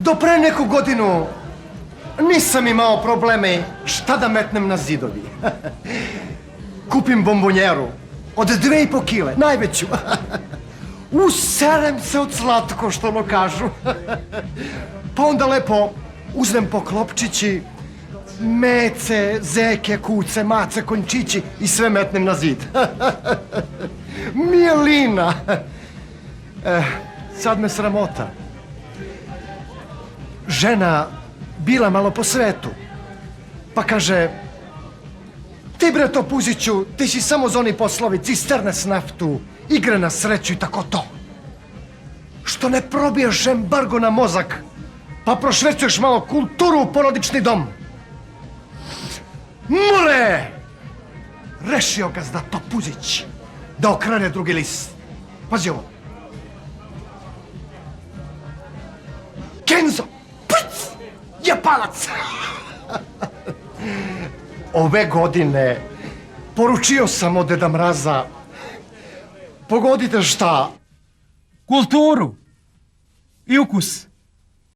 Do pre neku godinu nisam imao probleme šta da metnem na zidovi. Kupim bombonjeru od 2,5 kile, najveću. Userem se od slatko, što ono kažu. Pa onda lepo uzmem po klopčići, mece, zeke, kuce, mace, končići i sve metnem na zid. Mijelina. Sad me sramota. Žena bila malo po svetu, pa kaže: ti bre Topuziću, ti si samo za oni poslovi, cisterne s naftu, igre na sreću i tako to. Što ne probiješ embargo na mozak, pa prošvercuješ malo kulturu u porodični dom. Mole! Rešio gazda Topuzić da okrene drugi list. Pazi ovo. Kenzo! Prc! Japanac! Ove godine poručio sam od Deda Mraza, pogodite šta? Kulturu i ukus.